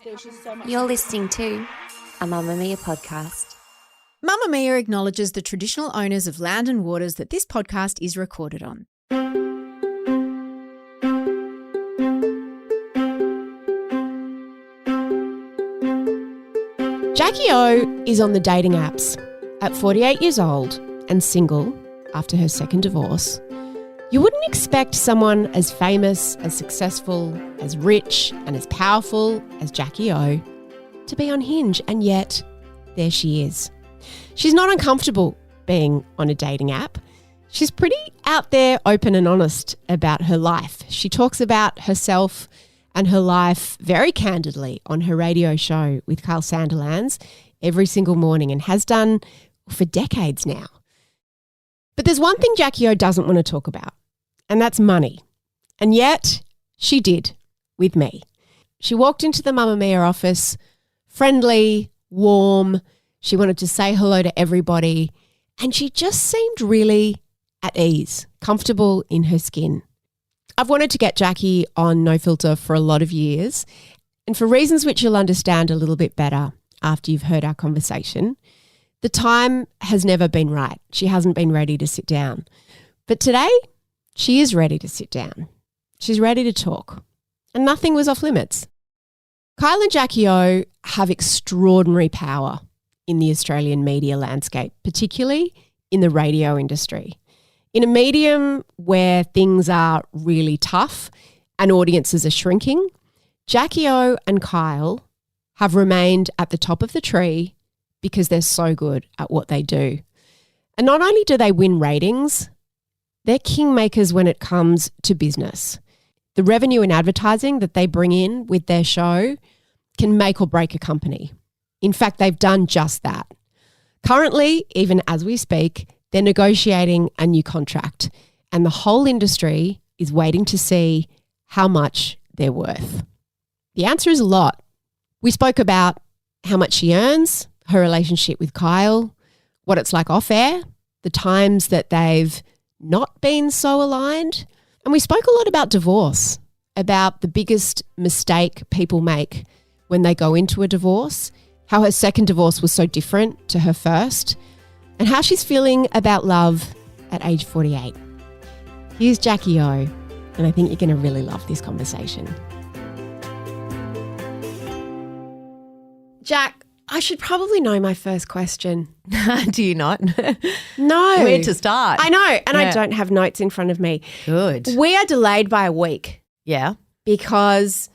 There's just so much. You're listening to a Mamamia podcast. Mamamia acknowledges the traditional owners of land and waters that this podcast is recorded on. Jackie O is on the dating apps. At 48 years old and single after her second divorce, you wouldn't expect someone as famous, as successful, as rich and as powerful as Jackie O to be on Hinge, and yet there she is. She's not uncomfortable being on a dating app. She's pretty out there, open and honest about her life. She talks about herself and her life very candidly on her radio show with Carl Sandilands every single morning, and has done for decades now. But there's one thing Jackie O doesn't want to talk about, and that's money. And yet she did with me. She walked into the Mamamia office, friendly, warm. She wanted to say hello to everybody, and she just seemed really at ease, comfortable in her skin. I've wanted to get Jackie on No Filter for a lot of years, and for reasons which you'll understand a little bit better after you've heard our conversation, the time has never been right. She hasn't been ready to sit down. But today, she is ready to sit down. She's ready to talk. And nothing was off limits. Kyle and Jackie O have extraordinary power in the Australian media landscape, particularly in the radio industry. In a medium where things are really tough and audiences are shrinking, Jackie O and Kyle have remained at the top of the tree because they're so good at what they do. And not only do they win ratings, they're kingmakers when it comes to business. The revenue and advertising that they bring in with their show can make or break a company. In fact, they've done just that. Currently, even as we speak, they're negotiating a new contract, and the whole industry is waiting to see how much they're worth. The answer is a lot. We spoke about how much she earns, her relationship with Kyle, what it's like off air, the times that they've not been so aligned. And we spoke a lot about divorce, about the biggest mistake people make when they go into a divorce, how her second divorce was so different to her first, and how she's feeling about love at age 48. Here's Jackie O, and I think you're going to really love this conversation. Jack, I should probably know my first question. Do you not? No. Where to start? I know, and I don't have notes in front of me. Good. We are delayed by a week Yeah. because,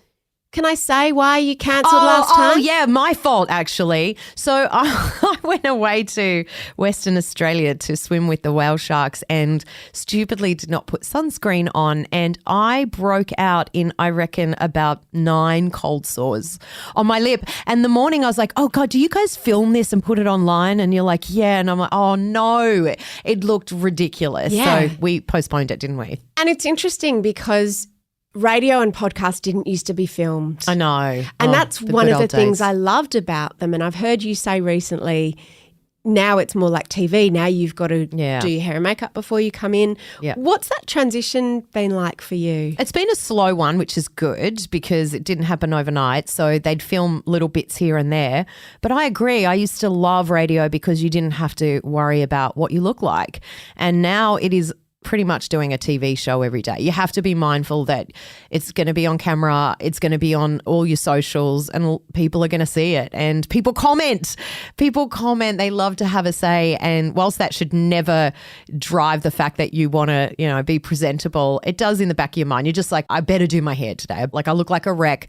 can I say why you cancelled last time? Oh, yeah, my fault, actually. So I went away to Western Australia to swim with the whale sharks and stupidly did not put sunscreen on, and I broke out in, I reckon, about 9 cold sores on my lip. And the morning I was like, oh, God, do you guys film this and put it online? And you're like, yeah. And I'm like, oh, no. It looked ridiculous. Yeah. So we postponed it, didn't we? And it's interesting because radio and podcast didn't used to be filmed. I know. And that's the one good of the old things days. I loved about them. And I've heard you say recently, now it's more like TV. Now you've got to do your hair and makeup before you come in. Yeah. What's that transition been like for you? It's been a slow one, which is good because it didn't happen overnight. So they'd film little bits here and there. But I agree. I used to love radio because you didn't have to worry about what you look like. And now it is pretty much doing a TV show every day. You have to be mindful that it's going to be on camera, it's going to be on all your socials, and people are going to see it. And people comment. They love to have a say. And whilst that should never drive the fact that you want to, be presentable, it does in the back of your mind. You're just like, I better do my hair today. Like, I look like a wreck.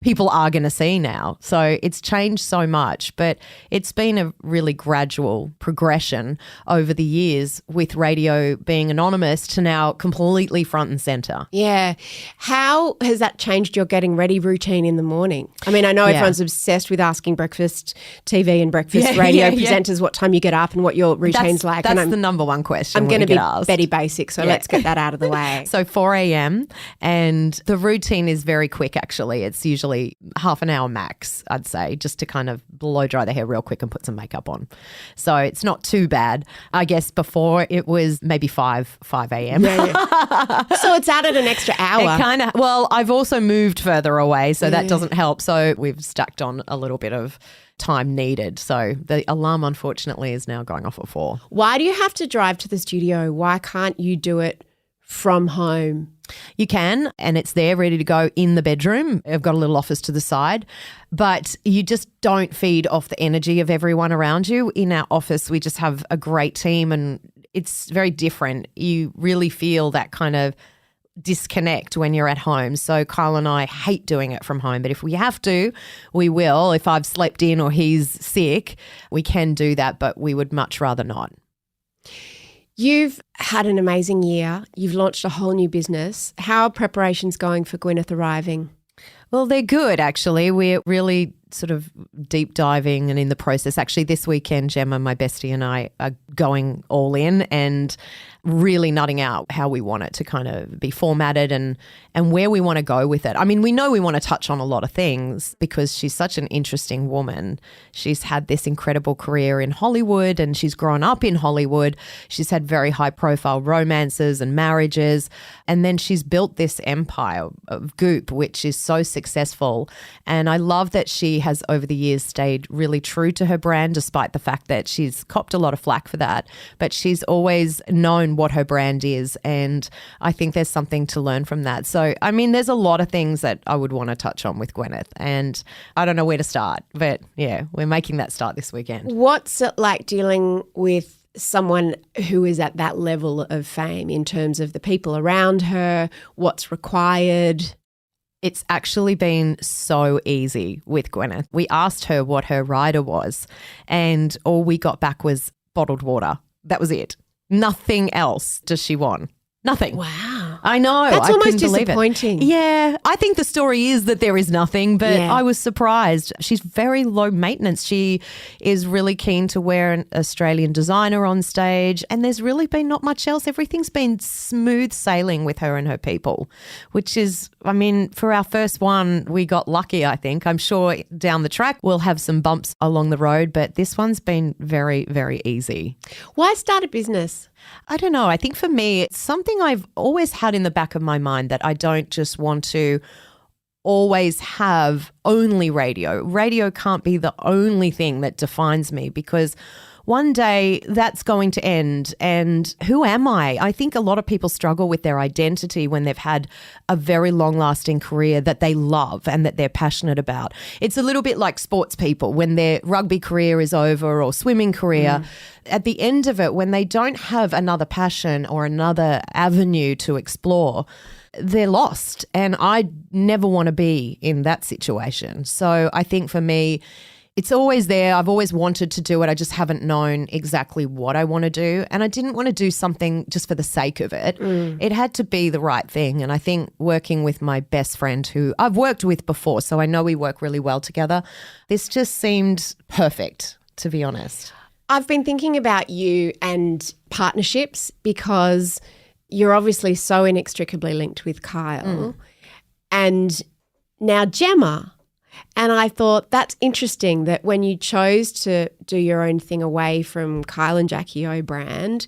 People are going to see now. So it's changed so much, but it's been a really gradual progression over the years with radio being anonymous to now completely front and centre. Yeah. How has that changed your getting ready routine in the morning? I mean, I know everyone's obsessed with asking breakfast TV and breakfast radio presenters what time you get up and what your routine's like. That's and the number one question. I'm going to be asked. Betty Basic, so let's get that out of the way. So 4 a.m. and the routine is very quick actually. It's usually really half an hour max, I'd say, just to kind of blow dry the hair real quick and put some makeup on. So it's not too bad. I guess before it was maybe 5 a.m. Yeah. So it's added an extra hour. Well, I've also moved further away, so that doesn't help. So we've stacked on a little bit of time needed. So the alarm, unfortunately, is now going off at 4. Why do you have to drive to the studio? Why can't you do it from home? You can, and it's there ready to go in the bedroom. I've got a little office to the side, but you just don't feed off the energy of everyone around you. In our office, we just have a great team, and it's very different. You really feel that kind of disconnect when you're at home. So Kyle and I hate doing it from home, but if we have to, we will. If I've slept in or he's sick, we can do that, but we would much rather not. You've had an amazing year. You've launched a whole new business. How are preparations going for Gwyneth arriving? Well, they're good, actually. We're really sort of deep diving and in the process. Actually, this weekend, Gemma, my bestie, and I are going all in and really nutting out how we want it to kind of be formatted and where we want to go with it. I mean, we know we want to touch on a lot of things because she's such an interesting woman. She's had this incredible career in Hollywood and she's grown up in Hollywood. She's had very high profile romances and marriages. And then she's built this empire of Goop, which is so successful. And I love that she has over the years stayed really true to her brand, despite the fact that she's copped a lot of flack for that. But she's always known what her brand is. And I think there's something to learn from that. So, I mean, there's a lot of things that I would want to touch on with Gwyneth. And I don't know where to start. But yeah, we're making that start this weekend. What's it like dealing with someone who is at that level of fame in terms of the people around her, what's required? It's actually been so easy with Gwyneth. We asked her what her rider was and all we got back was bottled water. That was it. Nothing else does she want. Nothing. Wow. I know. That's I almost couldn't believe it. disappointing. Yeah. I think the story is that there is nothing, but I was surprised. She's very low maintenance. She is really keen to wear an Australian designer on stage, and there's really been not much else. Everything's been smooth sailing with her and her people, which is, I mean, for our first one, we got lucky, I think. I'm sure down the track we'll have some bumps along the road, but this one's been very, very easy. Why start a business? I don't know. I think for me, it's something I've always had in the back of my mind that I don't just want to always have only radio. Radio can't be the only thing that defines me because one day that's going to end. And who am I? I think a lot of people struggle with their identity when they've had a very long-lasting career that they love and that they're passionate about. It's a little bit like sports people when their rugby career is over or swimming career. At the end of it, when they don't have another passion or another avenue to explore, they're lost. And I never want to be in that situation. So I think for me, it's always there. I've always wanted to do it. I just haven't known exactly what I want to do. And I didn't want to do something just for the sake of it. It had to be the right thing. And I think working with my best friend who I've worked with before, so I know we work really well together, this just seemed perfect, to be honest. I've been thinking about you and partnerships because you're obviously so inextricably linked with Kyle and now Gemma. And I thought that's interesting that when you chose to do your own thing away from Kyle and Jackie O brand,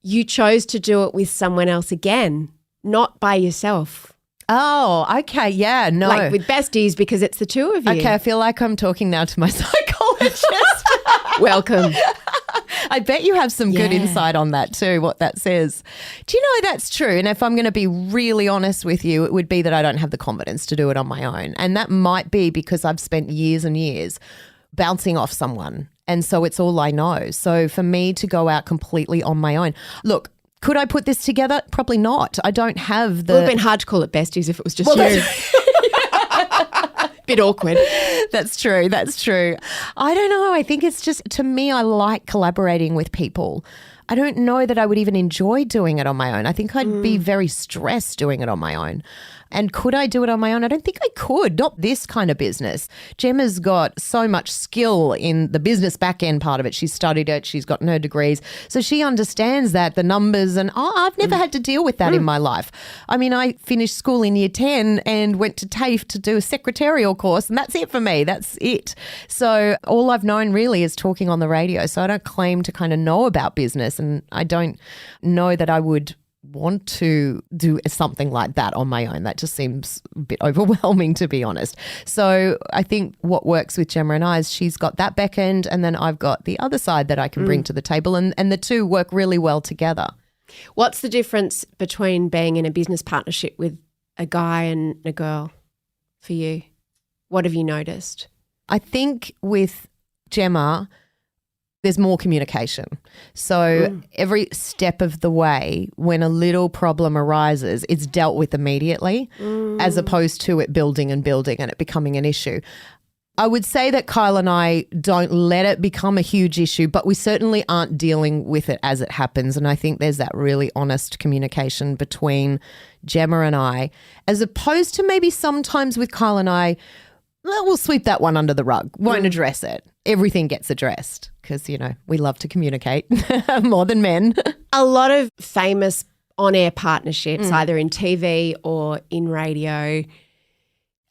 you chose to do it with someone else again, not by yourself. Oh, okay. Yeah, no. Like with besties because it's the two of you. Okay, I feel like I'm talking now to my psychologist. Welcome. I bet you have some good insight on that too, what that says. Do you know that's true? And if I'm going to be really honest with you, it would be that I don't have the confidence to do it on my own. And that might be because I've spent years and years bouncing off someone. And so it's all I know. So for me to go out completely on my own, look, could I put this together? Probably not. I don't have the... It would have been hard to call it besties if it was just you. Bit awkward. That's true. That's true. I don't know. I think it's just, to me, I like collaborating with people. I don't know that I would even enjoy doing it on my own. I think I'd be very stressed doing it on my own. And could I do it on my own? I don't think I could, not this kind of business. Gemma's got so much skill in the business back end part of it. She's studied it. She's gotten her degrees. So she understands that, the numbers, and I've never had to deal with that in my life. I mean, I finished school in year 10 and went to TAFE to do a secretarial course, and that's it for me. That's it. So all I've known really is talking on the radio. So I don't claim to kind of know about business, and I don't know that I would want to do something like that on my own. That just seems a bit overwhelming, to be honest. So I think what works with Gemma and I is she's got that back end, and then I've got the other side that I can bring to the table, and the two work really well together. What's the difference between being in a business partnership with a guy and a girl for you? What have you noticed? I think with Gemma, there's more communication. So every step of the way, when a little problem arises, it's dealt with immediately as opposed to it building and building and it becoming an issue. I would say that Kyle and I don't let it become a huge issue, but we certainly aren't dealing with it as it happens. And I think there's that really honest communication between Gemma and I, as opposed to maybe sometimes with Kyle and I, well, we'll sweep that one under the rug, won't address it. Everything gets addressed because, we love to communicate more than men. A lot of famous on-air partnerships, either in TV or in radio,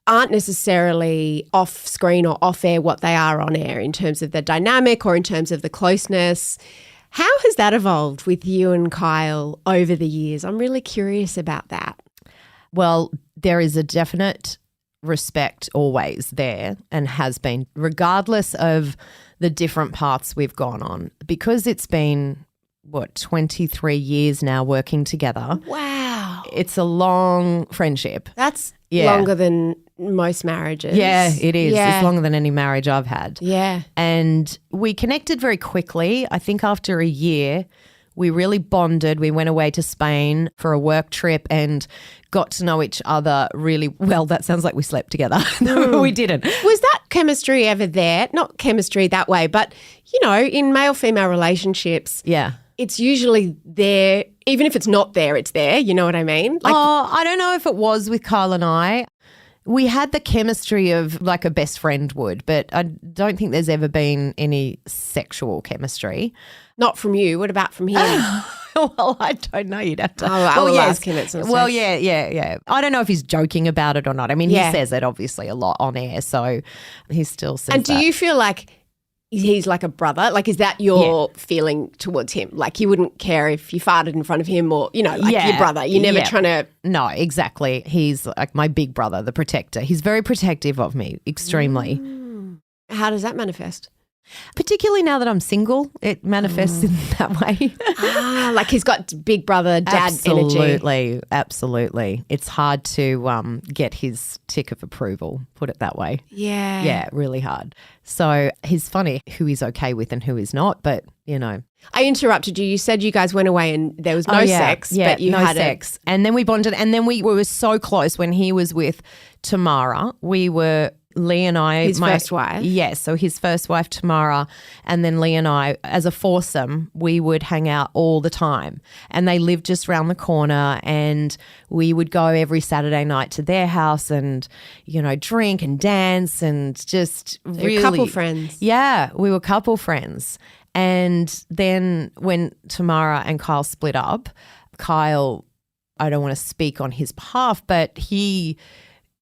aren't necessarily off-screen or off-air what they are on air in terms of the dynamic or in terms of the closeness. How has that evolved with you and Kyle over the years? I'm really curious about that. Well, there is a definite respect always there and has been, regardless of the different paths we've gone on, because it's been 23 years now working together. Wow. It's a long friendship. That's longer than most marriages. Yeah, it is. Yeah. It's longer than any marriage I've had. Yeah. And we connected very quickly. I think after a year, we really bonded. We went away to Spain for a work trip and got to know each other really well. That sounds like we slept together. No, we didn't. Was that chemistry ever there? Not chemistry that way, but, in male-female relationships, it's usually there. Even if it's not there, it's there. You know what I mean? I don't know if it was with Kyle and I. We had the chemistry of like a best friend would, but I don't think there's ever been any sexual chemistry. Not from you. What about from him? Well, I don't know. You'd have to. I'll ask him at some stage. Well, yeah. I don't know if he's joking about it or not. I mean, he says it obviously a lot on air, so he still says And do you feel like he's like a brother? Like, is that your feeling towards him? Like, you wouldn't care if you farted in front of him or, your brother. You're never trying to. No, exactly. He's like my big brother, the protector. He's very protective of me, extremely. How does that manifest? Particularly now that I'm single, it manifests in that way. Like he's got big brother, dad energy. Absolutely. It's hard to get his tick of approval, put it that way. Yeah. Yeah, really hard. So he's funny who he's okay with and who he's not, but, I interrupted you. You said you guys went away and there was no sex, but you had sex. And then we bonded, and then we were so close when he was with Tamara. Lee and I. His first wife? Yes, so his first wife, Tamara, and then Lee and I, as a foursome, we would hang out all the time. And they lived just around the corner, and we would go every Saturday night to their house and, drink and dance and just really. Couple friends. Yeah, we were couple friends. And then when Tamara and Kyle split up, Kyle, I don't want to speak on his behalf, but he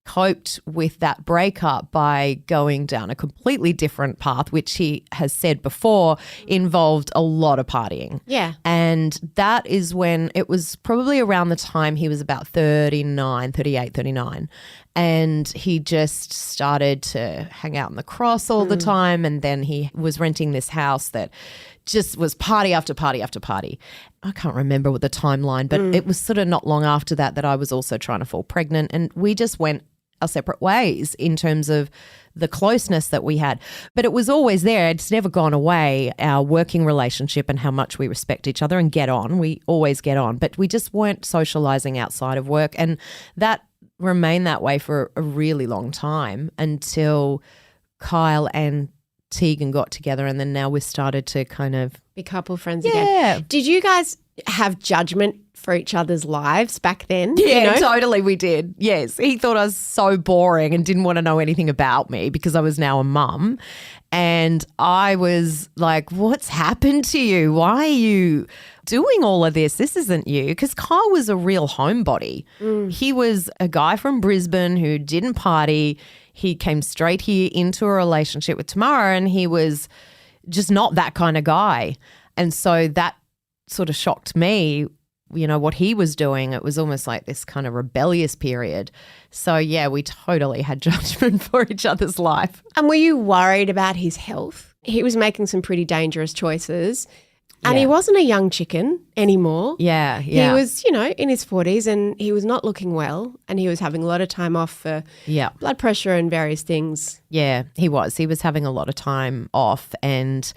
coped with that breakup by going down a completely different path, which he has said before involved a lot of partying. Yeah. And that is when it was probably around the time he was about 39. And he just started to hang out in the Cross all the time. And then he was renting this house that just was party after party after party. I can't remember what the timeline, but it was sort of not long after that I was also trying to fall pregnant. And we just went our separate ways in terms of the closeness that we had. But it was always there. It's never gone away, our working relationship and how much we respect each other and get on. We always get on. But we just weren't socialising outside of work. And that remained that way for a really long time until Kyle and Tegan got together, and then now we've started to kind of be couple friends again. Did you guys have judgment for each other's lives back then? Yeah, totally we did. Yes. He thought I was so boring and didn't want to know anything about me because I was now a mum. And I was like, what's happened to you? Why are you doing all of this? This isn't you. Because Kyle was a real homebody. He was a guy from Brisbane who didn't party. He came straight here into a relationship with Tamara, and he was just not that kind of guy. And so that sort of shocked me, what he was doing. It was almost like this kind of rebellious period. So, yeah, we totally had judgment for each other's life. And were you worried about his health? He was making some pretty dangerous choices. And he wasn't a young chicken anymore. Yeah. He was, in his 40s, and he was not looking well, and he was having a lot of time off for blood pressure and various things. Yeah, he was. He was having a lot of time off. And,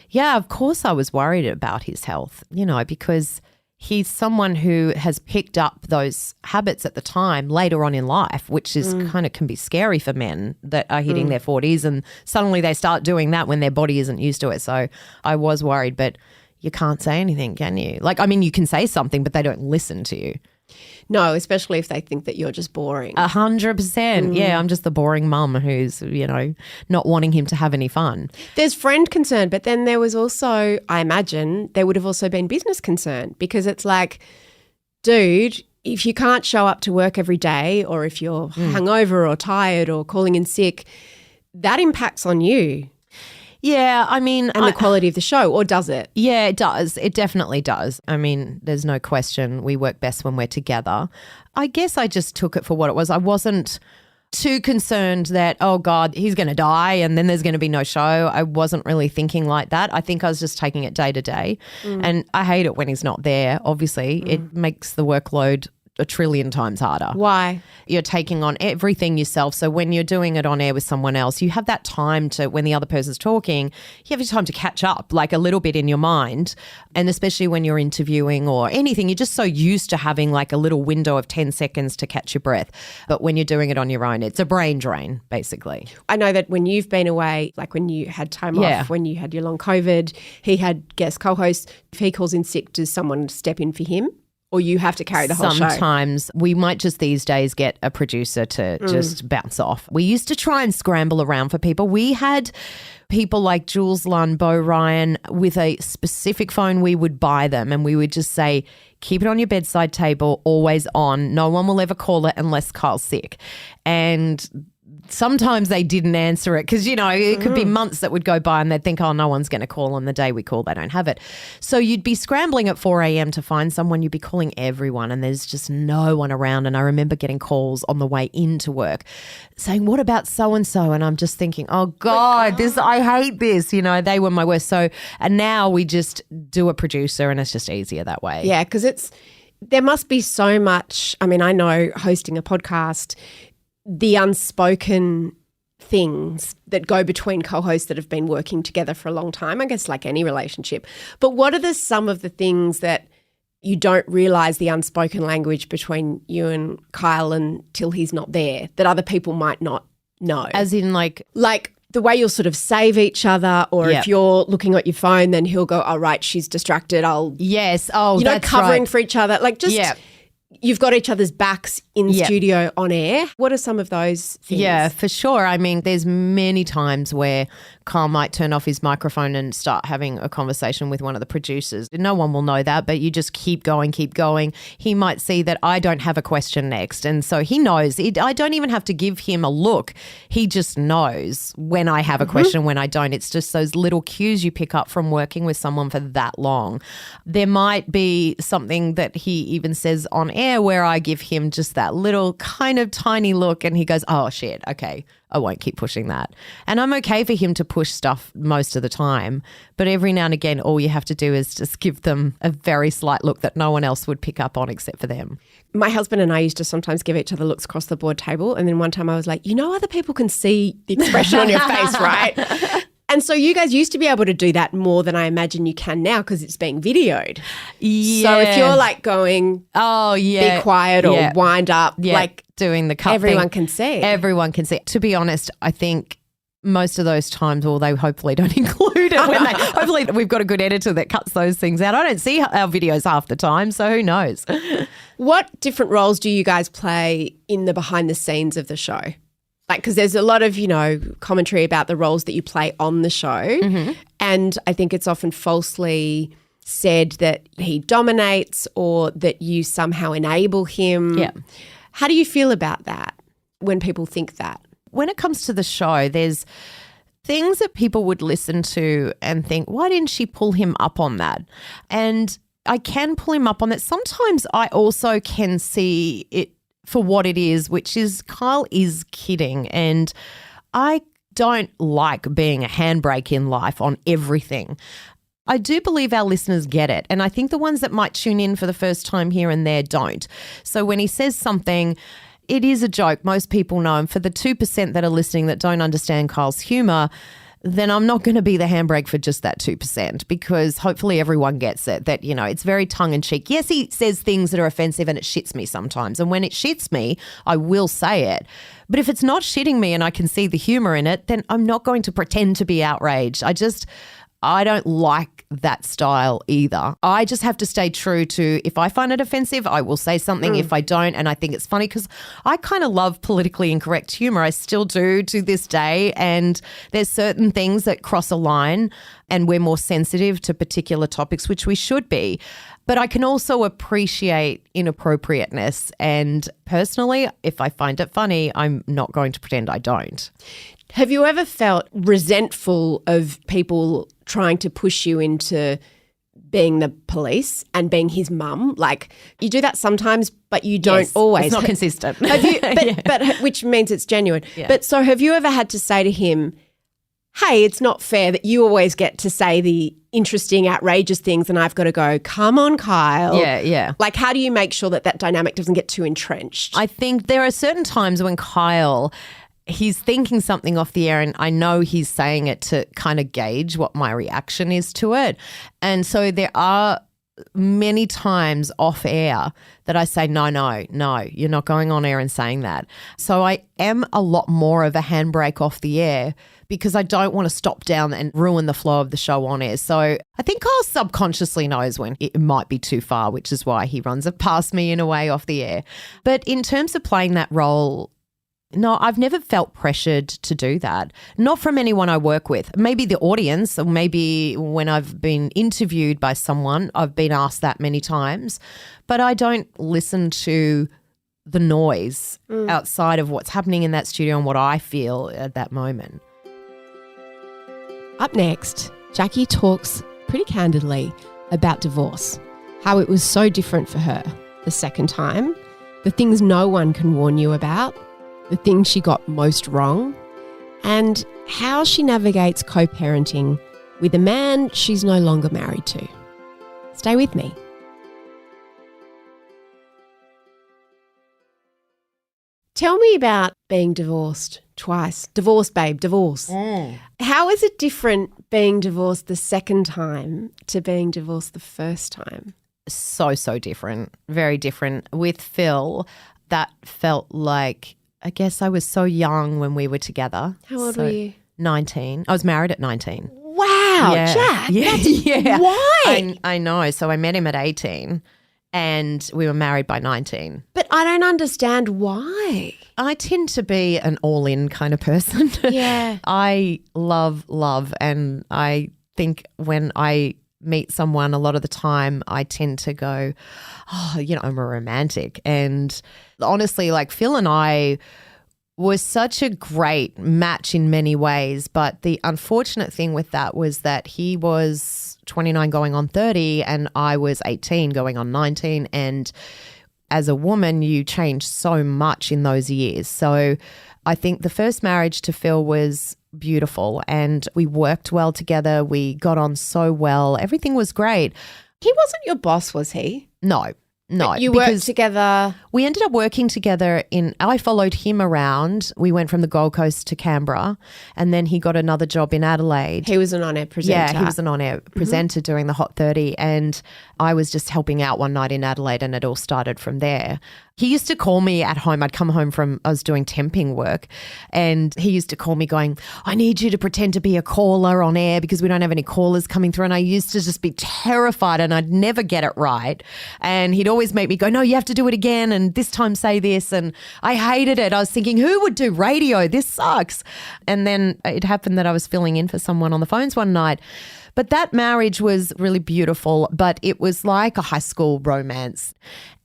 yeah, of course I was worried about his health, because he's someone who has picked up those habits at the time later on in life, which is kind of can be scary for men that are hitting their 40s, and suddenly they start doing that when their body isn't used to it. So I was worried, but you can't say anything, can you? You can say something, but they don't listen to you. No, especially if they think that you're just boring. 100%. Yeah, I'm just the boring mum who's, not wanting him to have any fun. There's friend concern, but then there was also, I imagine, there would have also been business concern, because it's like, dude, if you can't show up to work every day, or if you're hungover or tired or calling in sick, that impacts on you. Yeah, and the quality of the show, or does it? Yeah, it does. It definitely does. There's no question we work best when we're together. I guess I just took it for what it was. I wasn't too concerned that, oh God, he's going to die and then there's going to be no show. I wasn't really thinking like that. I think I was just taking it day to day. And I hate it when he's not there, obviously. It makes the workload a trillion times harder. Why? You're taking on everything yourself. So when you're doing it on air with someone else, you have that time to, when the other person's talking, you have your time to catch up like a little bit in your mind. And especially when you're interviewing or anything, you're just so used to having like a little window of 10 seconds to catch your breath. But when you're doing it on your own, it's a brain drain, basically. I know that when you've been away, like when you had time off, when you had your long COVID, he had guest co-hosts. If he calls in sick, does someone step in for him? Or you have to carry the whole show? Sometimes we might just these days get a producer to just bounce off. We used to try and scramble around for people. We had people like Jules Lund, Bo Ryan with a specific phone. We would buy them and we would just say, keep it on your bedside table, always on. No one will ever call it unless Kyle's sick. And sometimes they didn't answer it because, it could be months that would go by and they'd think, oh, no one's going to call on the day we call. They don't have it. So you'd be scrambling at 4 a.m. to find someone. You'd be calling everyone and there's just no one around. And I remember getting calls on the way into work saying, what about so-and-so? And I'm just thinking, oh, God, I hate this. They were my worst. So, and now we just do a producer and it's just easier that way. Yeah, because there must be so much. I know hosting a podcast, the unspoken things that go between co-hosts that have been working together for a long time, I guess like any relationship. But what are some of the things that you don't realise the unspoken language between you and Kyle until he's not there that other people might not know? As in like the way you'll sort of save each other, or if you're looking at your phone, then he'll go, oh, right, she's distracted. Yes. Oh, that's covering right. for each other. You've got each other's backs in studio on air. What are some of those things? Yeah, for sure. There's many times where Kyle might turn off his microphone and start having a conversation with one of the producers. No one will know that, but you just keep going. He might see that I don't have a question next. And so he knows. I don't even have to give him a look. He just knows when I have a question, when I don't. It's just those little cues you pick up from working with someone for that long. There might be something that he even says on air where I give him just that little kind of tiny look and he goes, oh, shit, okay, I won't keep pushing that. And I'm okay for him to push stuff most of the time, but every now and again, all you have to do is just give them a very slight look that no one else would pick up on except for them. My husband and I used to sometimes give each other looks across the board table, and then one time I was like, other people can see the expression on your face, right? And so you guys used to be able to do that more than I imagine you can now because it's being videoed. Yeah. So if you're like going, be quiet or wind up, like doing the cut everyone thing, can see. Everyone can see. To be honest, I think most of those times, or they hopefully don't include it when they, hopefully we've got a good editor that cuts those things out. I don't see our videos half the time, so who knows? What different roles do you guys play in the behind the scenes of the show? Like, because there's a lot of, commentary about the roles that you play on the show. Mm-hmm. And I think it's often falsely said that he dominates or that you somehow enable him. Yeah. How do you feel about that when people think that? When it comes to the show, there's things that people would listen to and think, why didn't she pull him up on that? And I can pull him up on that. Sometimes I also can see it for what it is, which is Kyle is kidding. And I don't like being a handbrake in life on everything. I do believe our listeners get it. And I think the ones that might tune in for the first time here and there don't. So when he says something, it is a joke. Most people know. And for the 2% that are listening that don't understand Kyle's humour, then I'm not going to be the handbrake for just that 2%, because hopefully everyone gets it, that, it's very tongue-in-cheek. Yes, he says things that are offensive and it shits me sometimes. And when it shits me, I will say it. But if it's not shitting me and I can see the humour in it, then I'm not going to pretend to be outraged. I don't like that style either. I just have to stay true to, if I find it offensive, I will say something. If I don't, and I think it's funny, because I kind of love politically incorrect humour. I still do to this day. And there's certain things that cross a line and we're more sensitive to particular topics, which we should be. But I can also appreciate inappropriateness. And personally, if I find it funny, I'm not going to pretend I don't. Have you ever felt resentful of people trying to push you into being the police and being his mum? Like, you do that sometimes, but you don't always. It's not consistent. Have you, but which means it's genuine. Yeah. But so have you ever had to say to him, hey, it's not fair that you always get to say the interesting, outrageous things and I've got to go, come on, Kyle. Yeah. Like, how do you make sure that dynamic doesn't get too entrenched? I think there are certain times when Kyle, he's thinking something off the air and I know he's saying it to kind of gauge what my reaction is to it. And so there are many times off air that I say, no, you're not going on air and saying that. So I am a lot more of a handbrake off the air, because I don't want to stop down and ruin the flow of the show on air. So I think Kyle subconsciously knows when it might be too far, which is why he runs it past me in a way off the air. But in terms of playing that role, no, I've never felt pressured to do that. Not from anyone I work with. Maybe the audience, or maybe when I've been interviewed by someone, I've been asked that many times. But I don't listen to the noise outside of what's happening in that studio and what I feel at that moment. Up next, Jackie talks pretty candidly about divorce, how it was so different for her the second time, the things no one can warn you about, the things she got most wrong, and how she navigates co-parenting with a man she's no longer married to. Stay with me. Tell me about being divorced twice. Divorce, babe, divorce. How is it different being divorced the second time to being divorced the first time? So different. Very different. With Phil, that felt like, I guess I was so young when we were together. How old were you? 19. I was married at 19. Wow, yeah. Jack. Yeah. Why? I know. So I met him at 18 and we were married by 19. But I don't understand why. I tend to be an all-in kind of person. Yeah. I love, and I think when I meet someone, a lot of the time I tend to go, I'm a romantic. And honestly, like Phil and I was such a great match in many ways. But the unfortunate thing with that was that he was 29 going on 30 and I was 18 going on 19. And as a woman, you change so much in those years. So I think the first marriage to Phil was beautiful and we worked well together. We got on so well. Everything was great. He wasn't your boss, was he? No. No, You worked together. we ended up working together I followed him around. We went from the Gold Coast to Canberra, and then he got another job in Adelaide. He was an on-air presenter. Yeah, he was an on-air presenter during the Hot 30, and I was just helping out one night in Adelaide, and it all started from there. He used to call me at home. I'd come home I was doing temping work, and he used to call me going, I need you to pretend to be a caller on air because we don't have any callers coming through. And I used to just be terrified, and I'd never get it right. And he'd always make me go, no, you have to do it again, and this time say this. And I hated it. I was thinking, who would do radio? This sucks. And then it happened that I was filling in for someone on the phones one night. But that marriage was really beautiful, but it was like a high school romance.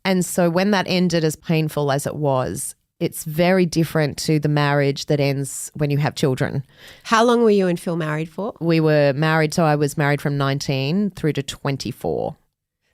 And so when that ended, as painful as it was, it's very different to the marriage that ends when you have children. How long were you and Phil married for? We were married, so I was married from 19 through to 24.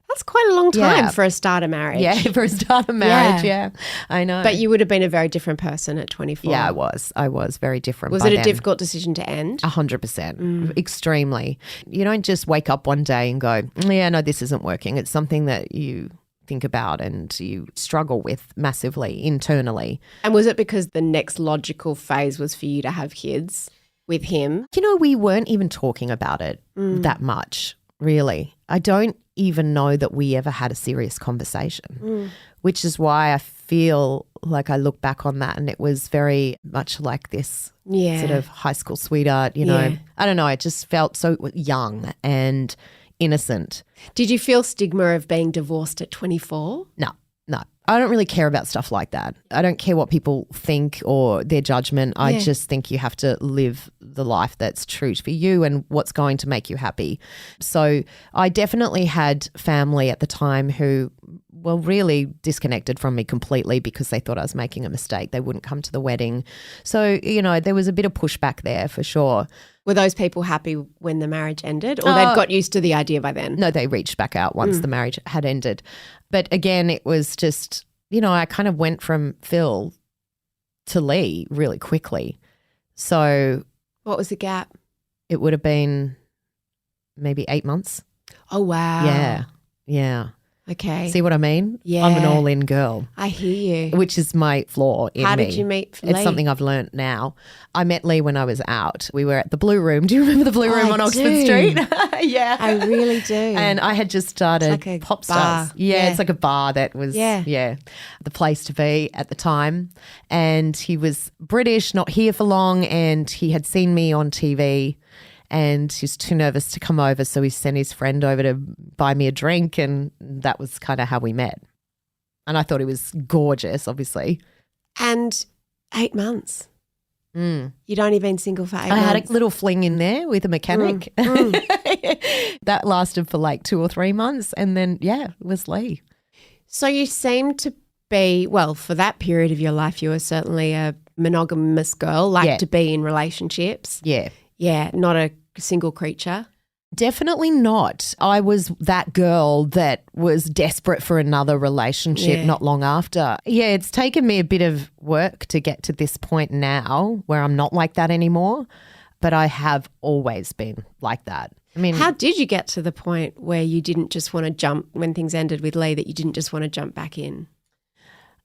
That's quite a long time for a starter marriage. Yeah, for a starter marriage, yeah. I know. But you would have been a very different person at 24. Yeah, I was very different. Was by it a then. difficult decision to end? 100%, extremely. You don't just wake up one day and go, yeah, no, this isn't working. It's something that you think about and you struggle with massively internally. And was it because the next logical phase was for you to have kids with him? You know, we weren't even talking about it that much, really. I don't even know that we ever had a serious conversation, which is why I feel like I look back on that and it was very much like this sort of high school sweetheart, you know. I don't know, it just felt so young and innocent. Did you feel stigma of being divorced at 24? No. I don't really care about stuff like that. I don't care what people think or their judgment. I just think you have to live the life that's true for you and what's going to make you happy. So I definitely had family at the time who, well, really disconnected from me completely because they thought I was making a mistake. They wouldn't come to the wedding. So, you know, there was a bit of pushback there for sure. Were those people happy when the marriage ended or they'd got used to the idea by then? No, they reached back out once the marriage had ended. But again, it was just, you know, I kind of went from Phil to Lee really quickly. So what was the gap? It would have been maybe 8 months. Oh, wow. Yeah. Okay. See what I mean? Yeah. I'm an all-in girl. I hear you. Which is my flaw in me. How did you meet Lee? It's something I've learned now. I met Lee when I was out. We were at the Blue Room. Do you remember the Blue Room on Oxford Street? Yeah. I really do. And I had just started like a Pop bar. Stars. Yeah, it's like a bar that was the place to be at the time. And he was British, not here for long, and he had seen me on TV. And he was too nervous to come over, so he sent his friend over to buy me a drink, and that was kind of how we met. And I thought he was gorgeous, obviously. And 8 months. You'd only been single for 8 months. I had a little fling in there with a mechanic. That lasted for like 2 or 3 months, and then, it was Lee. So you seemed to be, well, for that period of your life, you were certainly a monogamous girl, liked to be in relationships. Yeah, not a single creature. Definitely not. I was that girl that was desperate for another relationship not long after. Yeah, it's taken me a bit of work to get to this point now where I'm not like that anymore, but I have always been like that. I mean, how did you get to the point where you didn't just want to jump, when things ended with Lee, that you didn't just want to jump back in?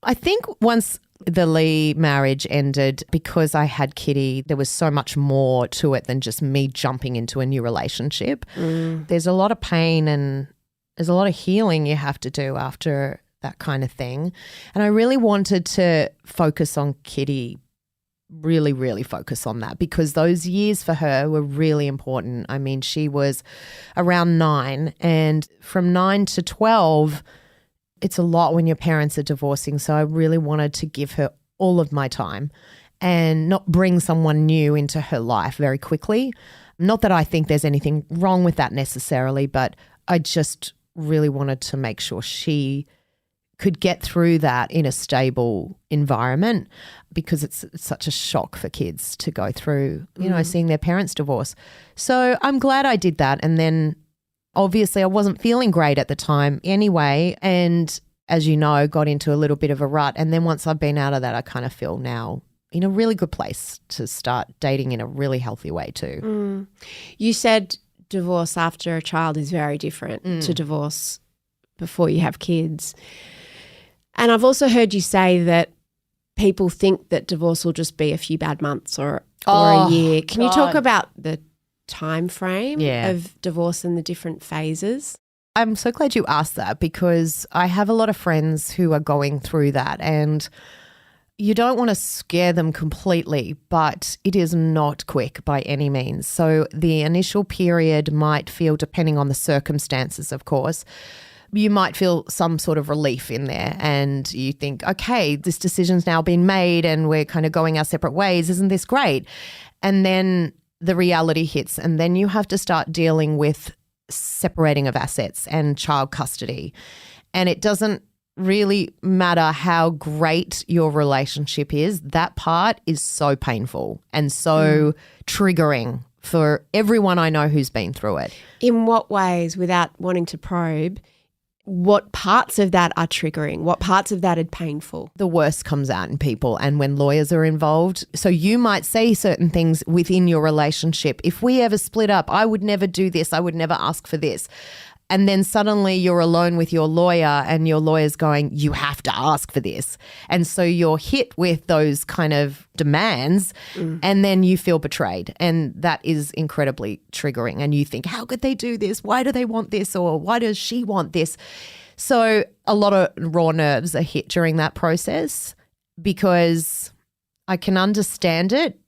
I think once the Lee marriage ended, because I had Kitty, there was so much more to it than just me jumping into a new relationship. There's a lot of pain and there's a lot of healing you have to do after that kind of thing. And I really wanted to focus on Kitty, really, really focus on that, because those years for her were really important. I mean, she was around 9, and from 9 to 12, it's a lot when your parents are divorcing. So I really wanted to give her all of my time and not bring someone new into her life very quickly. Not that I think there's anything wrong with that necessarily, but I just really wanted to make sure she could get through that in a stable environment, because it's such a shock for kids to go through, you know, seeing their parents divorce. So I'm glad I did that. And then obviously I wasn't feeling great at the time anyway, and as you know, got into a little bit of a rut. And then once I've been out of that, I kind of feel now in a really good place to start dating in a really healthy way too. You said divorce after a child is very different to divorce before you have kids. And I've also heard you say that people think that divorce will just be a few bad months or a year. Can you talk about the time frame of divorce and the different phases? I'm so glad you asked that, because I have a lot of friends who are going through that, and you don't want to scare them completely, but it is not quick by any means. So the initial period might feel, depending on the circumstances, of course, you might feel some sort of relief in there, and you think, okay, this decision's now been made and we're kind of going our separate ways. Isn't this great? And then the reality hits, and then you have to start dealing with separating of assets and child custody. And it doesn't really matter how great your relationship is. That part is so painful and so triggering for everyone I know who's been through it. In what ways, without wanting to probe, what parts of that are triggering? What parts of that are painful? The worst comes out in people, and when lawyers are involved. So you might say certain things within your relationship. If we ever split up, I would never do this. I would never ask for this. And then suddenly you're alone with your lawyer, and your lawyer's going, you have to ask for this. And so you're hit with those kind of demands, and then you feel betrayed. And that is incredibly triggering. And you think, how could they do this? Why do they want this? Or why does she want this? So a lot of raw nerves are hit during that process, because I can understand it.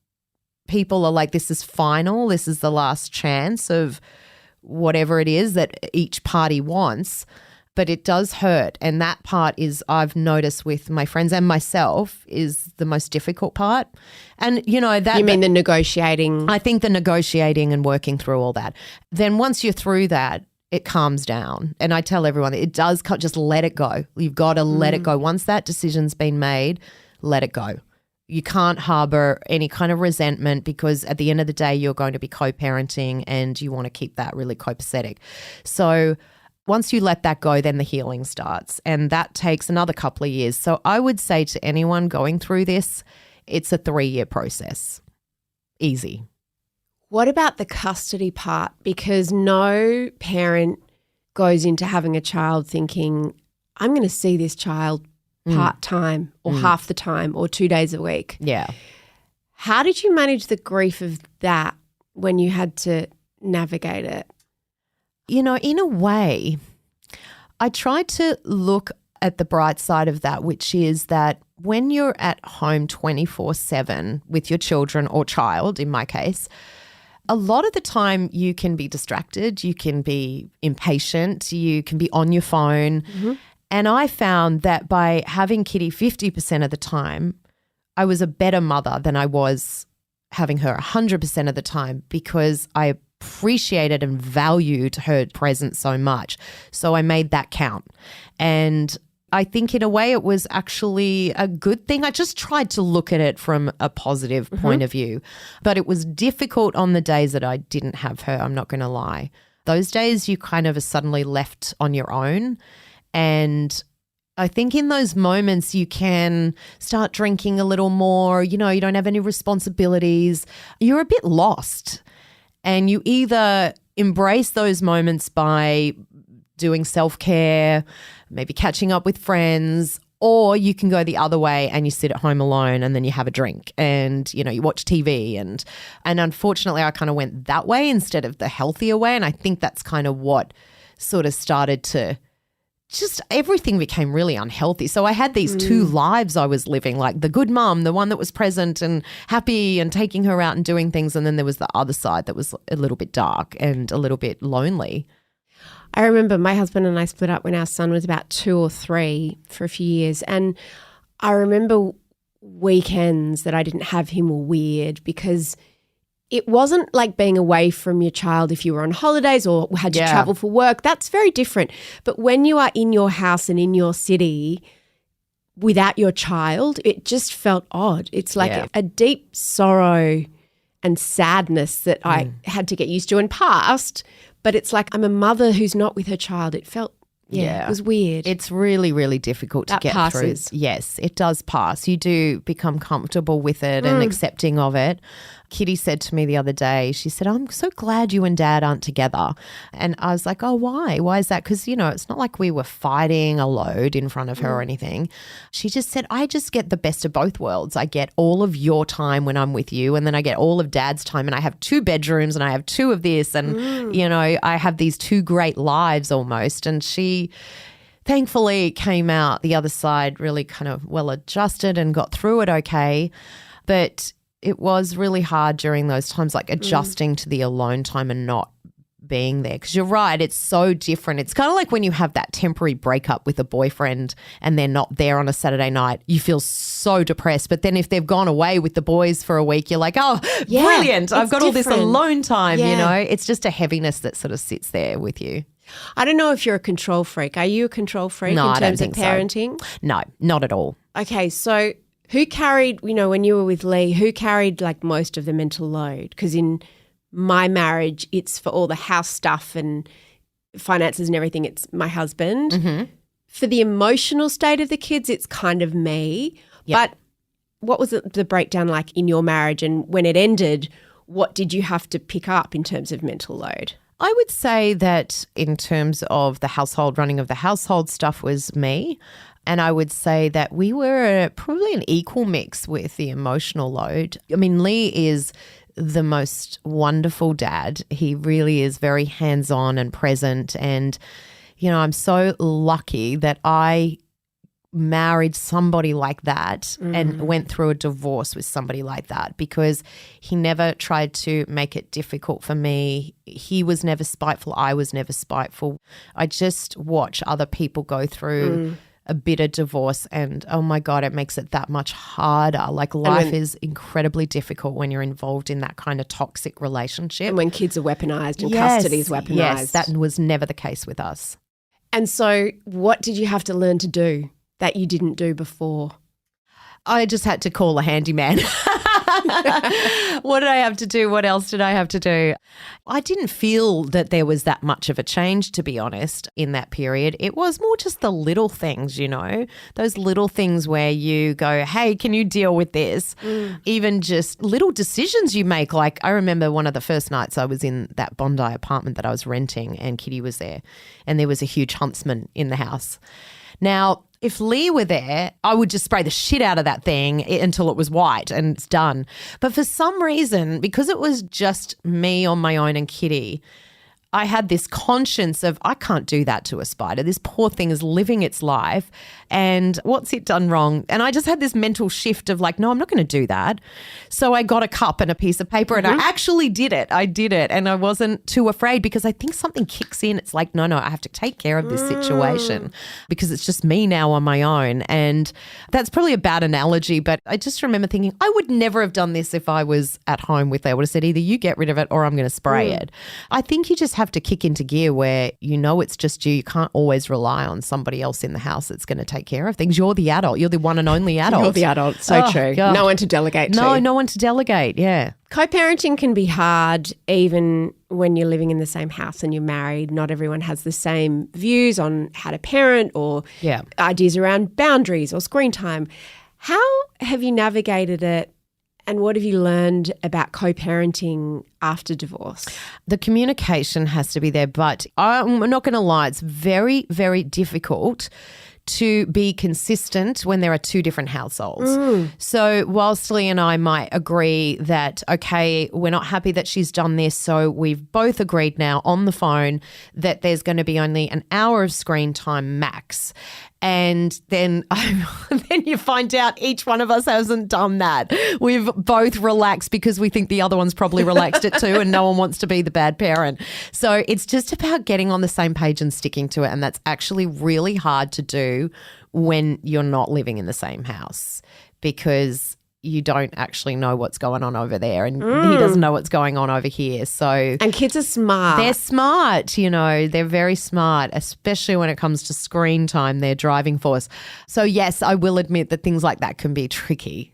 People are like, this is final. This is the last chance of whatever it is that each party wants, but it does hurt. And that part is, I've noticed with my friends and myself, is the most difficult part. And, you know, that— You mean the negotiating? I think the negotiating and working through all that. Then once you're through that, it calms down. And I tell everyone, it does, just let it go. You've got to let it go. Once that decision's been made, let it go. You can't harbor any kind of resentment, because at the end of the day, you're going to be co-parenting and you want to keep that really copacetic. So once you let that go, then the healing starts, and that takes another couple of years. So I would say to anyone going through this, it's a 3-year process. Easy. What about the custody part? Because no parent goes into having a child thinking, I'm going to see this child part-time or half the time or 2 days a week. Yeah. How did you manage the grief of that when you had to navigate it? You know, in a way, I tried to look at the bright side of that, which is that when you're at home 24/7 with your children or child, in my case, a lot of the time you can be distracted, you can be impatient, you can be on your phone. And I found that by having Kitty 50% of the time, I was a better mother than I was having her 100% of the time, because I appreciated and valued her presence so much. So I made that count. And I think in a way it was actually a good thing. I just tried to look at it from a positive point of view. But it was difficult on the days that I didn't have her, I'm not going to lie. Those days you kind of are suddenly left on your own. And I think in those moments you can start drinking a little more, you know, you don't have any responsibilities. You're a bit lost, and you either embrace those moments by doing self-care, maybe catching up with friends, or you can go the other way and you sit at home alone and then you have a drink and, you know, you watch TV. And unfortunately I kind of went that way instead of the healthier way. And I think that's kind of what sort of started to— just everything became really unhealthy. So I had these two lives I was living, like the good mum, the one that was present and happy and taking her out and doing things. And then there was the other side that was a little bit dark and a little bit lonely. I remember my husband and I split up when our son was about 2 or 3 for a few years. And I remember weekends that I didn't have him were weird, because it wasn't like being away from your child if you were on holidays or had to travel for work. That's very different. But when you are in your house and in your city without your child, it just felt odd. It's like a deep sorrow and sadness that I had to get used to and past. But it's like I'm a mother who's not with her child. It felt it was weird. It's really, really difficult to get passes. through. Yes, it does pass. You do become comfortable with it and accepting of it. Kitty said to me the other day, she said, I'm so glad you and Dad aren't together. And I was like, oh, why? Why is that? Because, it's not like we were fighting a load in front of her or anything. She just said, I just get the best of both worlds. I get all of your time when I'm with you, and then I get all of Dad's time, and I have 2 bedrooms and I have 2 of this, and, I have these 2 great lives almost. And she thankfully came out the other side really kind of well adjusted and got through it okay. But it was really hard during those times, like adjusting to the alone time and not being there. Because you're right, it's so different. It's kind of like when you have that temporary breakup with a boyfriend and they're not there on a Saturday night, you feel so depressed. But then if they've gone away with the boys for a week, you're like, oh, brilliant. I've got all this alone time, It's just a heaviness that sort of sits there with you. I don't know if you're a control freak. Are you a control freak in terms of parenting? So. No, not at all. Okay, so who carried, when you were with Lee, who carried like most of the mental load? Because in my marriage, it's for all the house stuff and finances and everything, it's my husband. Mm-hmm. For the emotional state of the kids, it's kind of me. Yep. But what was the breakdown like in your marriage, and when it ended, what did you have to pick up in terms of mental load? I would say that in terms of the household, running of the household stuff was me. And I would say that we were probably an equal mix with the emotional load. I mean, Lee is the most wonderful dad. He really is very hands-on and present. And, I'm so lucky that I married somebody like that and went through a divorce with somebody like that, because he never tried to make it difficult for me. He was never spiteful. I was never spiteful. I just watch other people go through a bitter divorce and, oh my God, it makes it that much harder. Like life is incredibly difficult when you're involved in that kind of toxic relationship. And when kids are weaponized and custody is weaponized. Yes, that was never the case with us. And so what did you have to learn to do that you didn't do before? I just had to call a handyman. What did I have to do? What else did I have to do? I didn't feel that there was that much of a change, to be honest, in that period. It was more just the little things, those little things where you go, hey, can you deal with this? Even just little decisions you make. Like I remember one of the first nights I was in that Bondi apartment that I was renting, and Kitty was there, and there was a huge huntsman in the house. Now, if Lee were there, I would just spray the shit out of that thing until it was white and it's done. But for some reason, because it was just me on my own and Kitty, I had this conscience of I can't do that to a spider. This poor thing is living its life, and what's it done wrong? And I just had this mental shift of like, no, I'm not going to do that. So I got a cup and a piece of paper and I actually did it. I did it, and I wasn't too afraid, because I think something kicks in. It's like, no, I have to take care of this situation because it's just me now on my own. And that's probably a bad analogy, but I just remember thinking I would never have done this if I was at home with her. I would have said either you get rid of it or I'm going to spray it. I think you just have to kick into gear where it's just you. You can't always rely on somebody else in the house that's going to take care of things. You're the adult. You're the one and only adult. You're the adult. So true. God. No one to delegate to. No one to delegate. Yeah. Co-parenting can be hard even when you're living in the same house and you're married. Not everyone has the same views on how to parent or ideas around boundaries or screen time. How have you navigated it? And what have you learned about co-parenting after divorce? The communication has to be there, but I'm not going to lie, it's very, very difficult to be consistent when there are 2 different households. So whilst Lee and I might agree that, okay, we're not happy that she's done this, so we've both agreed now on the phone that there's going to be only an hour of screen time max. And then you find out each one of us hasn't done that. We've both relaxed because we think the other one's probably relaxed it too, and no one wants to be the bad parent. So it's just about getting on the same page and sticking to it. And that's actually really hard to do when you're not living in the same house, because you don't actually know what's going on over there, and he doesn't know what's going on over here. So, and kids are smart. They're smart, they're very smart, especially when it comes to screen time, their driving force. So yes, I will admit that things like that can be tricky.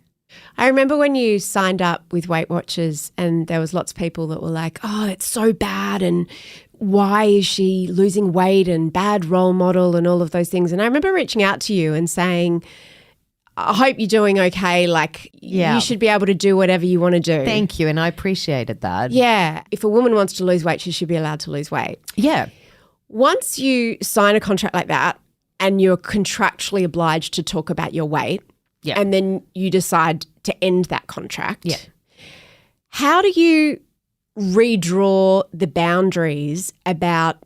I remember when you signed up with Weight Watchers and there was lots of people that were like, oh, it's so bad and why is she losing weight and bad role model and all of those things. And I remember reaching out to you and saying, I hope you're doing okay. Like, Yeah. you should be able to do whatever you want to do. Thank you. And I appreciated that. Yeah. If a woman wants to lose weight, she should be allowed to lose weight. Yeah. Once you sign a contract like that and you're contractually obliged to talk about your weight, Yeah. and then you decide to end that contract, Yeah. how do you redraw the boundaries about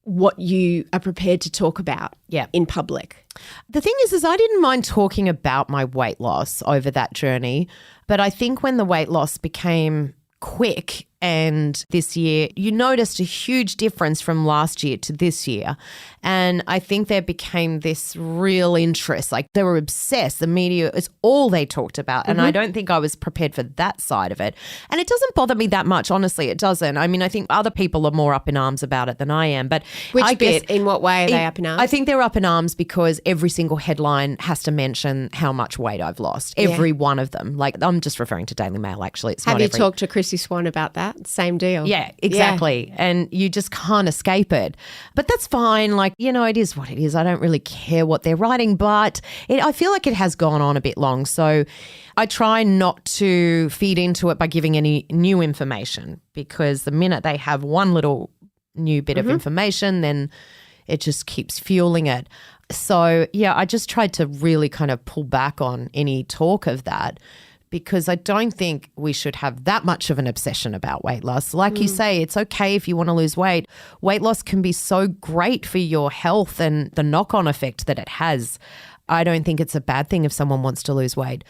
what you are prepared to talk about Yeah. in public? The thing is I didn't mind talking about my weight loss over that journey, but I think when the weight loss became quick and this year, you noticed a huge difference from last year to this year. And I think there became this real interest. Like they were obsessed. The media is all they talked about. And I don't think I was prepared for that side of it. And it doesn't bother me that much. Honestly, it doesn't. I mean, I think other people are more up in arms about it than I am. But Which I bit? guess In what way are they up in arms? I think they're up in arms because every single headline has to mention how much weight I've lost. Every one of them. Like I'm just referring to Daily Mail, actually. It's Have not you every- talked to Chrissy Swan about that? Same deal. Yeah, exactly. And you just can't escape it. But that's fine. Like, you know, it is what it is. I don't really care what they're writing, but I feel like it has gone on a bit long. So I try not to feed into it by giving any new information, because the minute they have one little new bit of information, then it just keeps fueling it. So, yeah, I just tried to really kind of pull back on any talk of that, because I don't think we should have that much of an obsession about weight loss. Like you say, it's okay if you want to lose weight. Weight loss can be so great for your health and the knock-on effect that it has. I don't think it's a bad thing if someone wants to lose weight.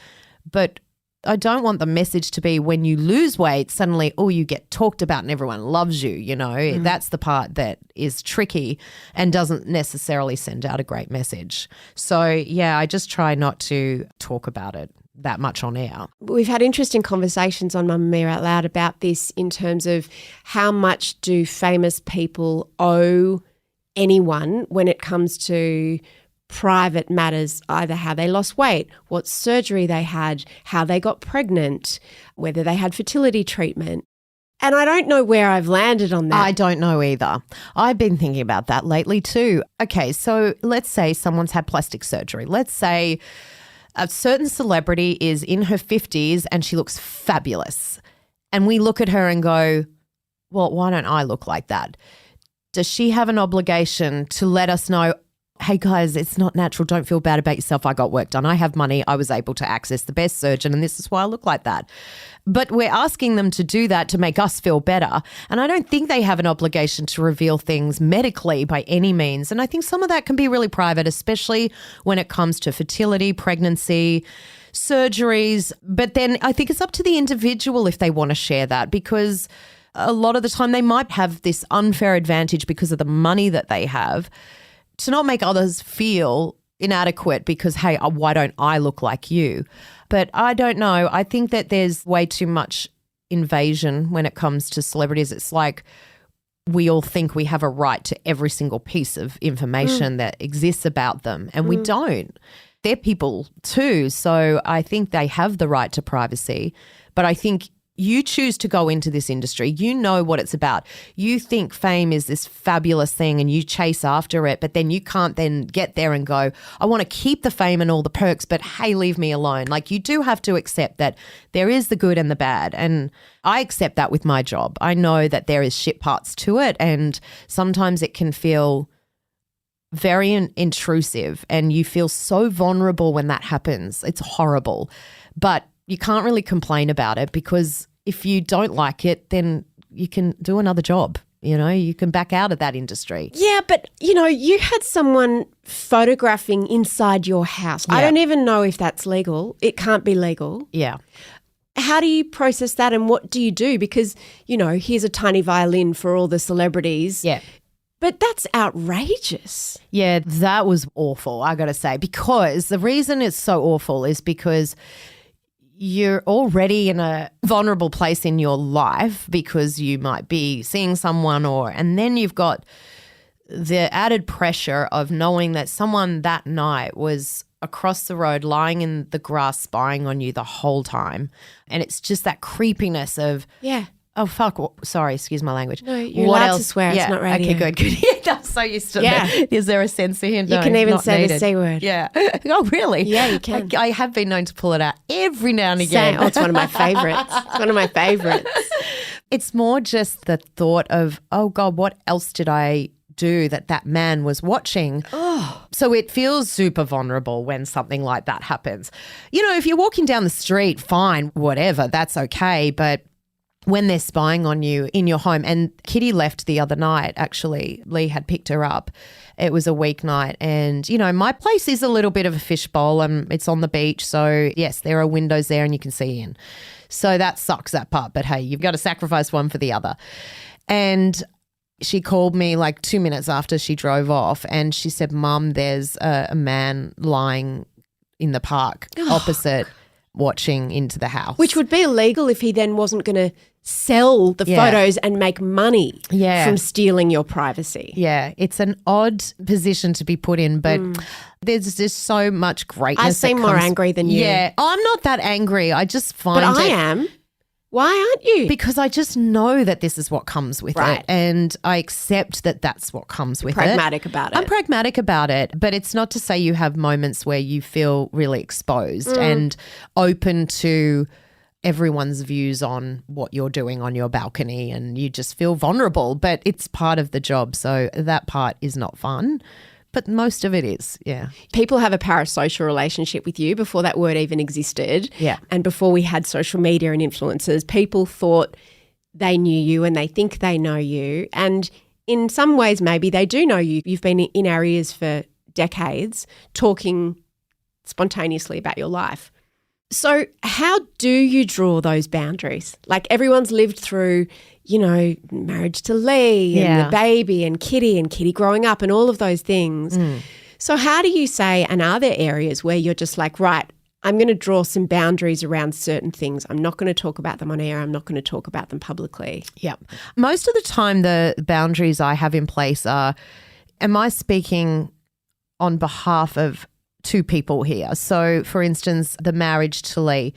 But I don't want the message to be when you lose weight, suddenly, oh, you get talked about and everyone loves you, you know. That's the part that is tricky and doesn't necessarily send out a great message. So, yeah, I just try not to talk about it that much on air. We've had interesting conversations on Mamamia Out Loud about this in terms of how much do famous people owe anyone when it comes to private matters, either how they lost weight, what surgery they had, how they got pregnant, whether they had fertility treatment. And I don't know where I've landed on that. I don't know either. I've been thinking about that lately too. Okay, so let's say someone's had plastic surgery. Let's say a certain celebrity is in her 50s and she looks fabulous. And we look at her and go, well, why don't I look like that? Does she have an obligation to let us know, hey guys, it's not natural. Don't feel bad about yourself. I got work done. I have money. I was able to access the best surgeon and this is why I look like that. But we're asking them to do that to make us feel better. And I don't think they have an obligation to reveal things medically by any means. And I think some of that can be really private, especially when it comes to fertility, pregnancy, surgeries. But then I think it's up to the individual if they want to share that, because a lot of the time they might have this unfair advantage because of the money that they have to not make others feel inadequate because, hey, why don't I look like you? But I don't know. I think that there's way too much invasion when it comes to celebrities. It's like we all think we have a right to every single piece of information that exists about them, and we don't. They're people too. So I think they have the right to privacy. But I think you choose to go into this industry. You know what it's about. You think fame is this fabulous thing and you chase after it, but then you can't then get there and go, I want to keep the fame and all the perks, but hey, leave me alone. Like you do have to accept that there is the good and the bad. And I accept that with my job. I know that there is shit parts to it, and sometimes it can feel very intrusive and you feel so vulnerable when that happens. It's horrible. But you can't really complain about it, because if you don't like it, then you can do another job. You know, you can back out of that industry. Yeah, but, you know, you had someone photographing inside your house. I Yeah. don't even know if that's legal. It can't be legal. Yeah. How do you process that, and what do you do? Because, you know, here's a tiny violin for all the celebrities. Yeah. But that's outrageous. Yeah, that was awful, I got to say, because the reason it's so awful is because you're already in a vulnerable place in your life because you might be seeing someone, and then you've got the added pressure of knowing that someone that night was across the road lying in the grass spying on you the whole time. And it's just that creepiness of, Yeah. Oh, fuck. Sorry, excuse my language. No, you're allowed to swear. Yeah. It's not radio. Okay, good. I'm so used to that. Is there a censor here? No, You can even not say needed. the C word. Yeah. Oh, really? Yeah, you can. I have been known to pull it out every now and again. Oh, it's one of my favourites. It's one of my favourites. It's more just the thought of, oh, God, what else did I do that man was watching? Oh. So it feels super vulnerable when something like that happens. You know, if you're walking down the street, fine, whatever, that's okay. But when they're spying on you in your home, and Kitty left the other night, actually, Lee had picked her up. It was a weeknight, and, you know, my place is a little bit of a fishbowl and it's on the beach. So, yes, there are windows there and you can see in. So that sucks, that part. But, hey, you've got to sacrifice one for the other. And she called me like 2 minutes after she drove off and she said, Mum, there's a man lying in the park opposite watching into the house. Which would be illegal if he then wasn't going to sell the photos and make money from stealing your privacy. Yeah, it's an odd position to be put in, but there's just so much greatness. I seem more angry than you. Yeah, I'm not that angry. I just find But I am. Why aren't you? Because I just know that this is what comes with it, and I accept that that's what comes with pragmatic about it. I'm pragmatic about it, but it's not to say you have moments where you feel really exposed and open to everyone's views on what you're doing on your balcony, and you just feel vulnerable, but it's part of the job. So that part is not fun. But most of it is, yeah. People have a parasocial relationship with you before that word even existed. Yeah. And before we had social media and influencers, people thought they knew you and they think they know you. And in some ways, maybe they do know you. You've been in our ears for decades talking spontaneously about your life. So how do you draw those boundaries? Like everyone's lived through, you know, marriage to Lee and the baby and Kitty growing up and all of those things. So how do you say, and are there areas where you're just like, right, I'm going to draw some boundaries around certain things. I'm not going to talk about them on air. I'm not going to talk about them publicly. Yeah. Most of the time the boundaries I have in place are, am I speaking on behalf of two people here? So, for instance, the marriage to Lee,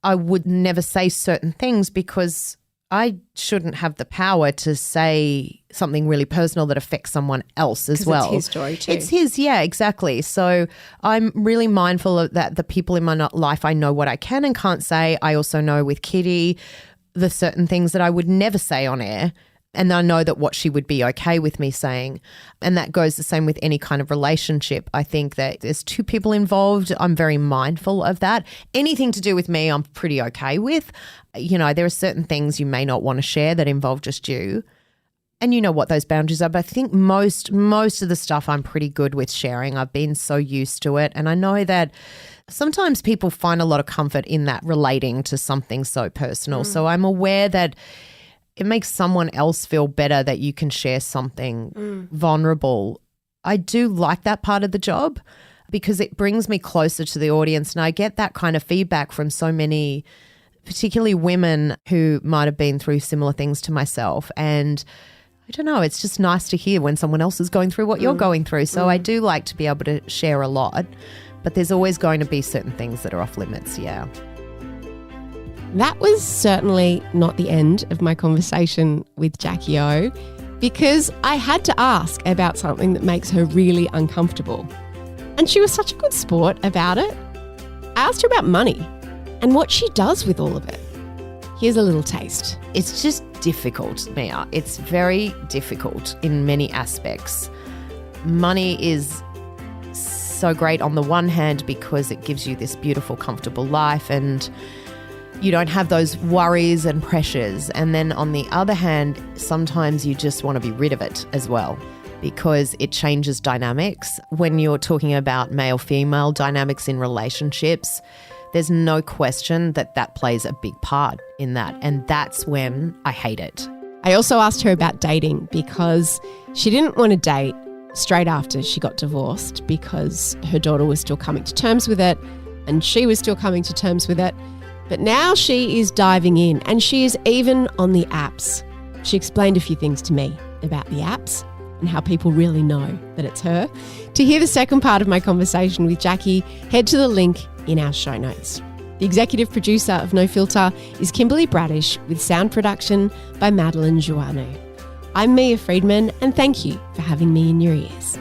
I would never say certain things because I shouldn't have the power to say something really personal that affects someone else as well. It's his story too. It's his, yeah, exactly. So I'm really mindful of that. The people in my life, I know what I can and can't say. I also know with Kitty the certain things that I would never say on air. And I know that what she would be okay with me saying. And that goes the same with any kind of relationship. I think that there's two people involved. I'm very mindful of that. Anything to do with me, I'm pretty okay with. You know, there are certain things you may not want to share that involve just you. And you know what those boundaries are. But I think most of the stuff I'm pretty good with sharing. I've been so used to it. And I know that sometimes people find a lot of comfort in that relating to something so personal. So I'm aware that it makes someone else feel better that you can share something vulnerable. I do like that part of the job because it brings me closer to the audience, and I get that kind of feedback from so many, particularly women who might have been through similar things to myself. And I don't know, it's just nice to hear when someone else is going through what you're going through. So I do like to be able to share a lot, but there's always going to be certain things that are off limits, yeah. That was certainly not the end of my conversation with Jackie O, because I had to ask about something that makes her really uncomfortable. And she was such a good sport about it. I asked her about money and what she does with all of it. Here's a little taste. It's just difficult, Mia. It's very difficult in many aspects. Money is so great on the one hand because it gives you this beautiful, comfortable life and you don't have those worries and pressures. And then on the other hand, sometimes you just want to be rid of it as well because it changes dynamics. When you're talking about male-female dynamics in relationships, there's no question that that plays a big part in that. And that's when I hate it. I also asked her about dating because she didn't want to date straight after she got divorced because her daughter was still coming to terms with it and she was still coming to terms with it. But now she is diving in and she is even on the apps. She explained a few things to me about the apps and how people really know that it's her. To hear the second part of my conversation with Jackie, head to the link in our show notes. The executive producer of No Filter is Kimberly Bradish, with sound production by Madeline Joannou. I'm Mia Friedman, and thank you for having me in your ears.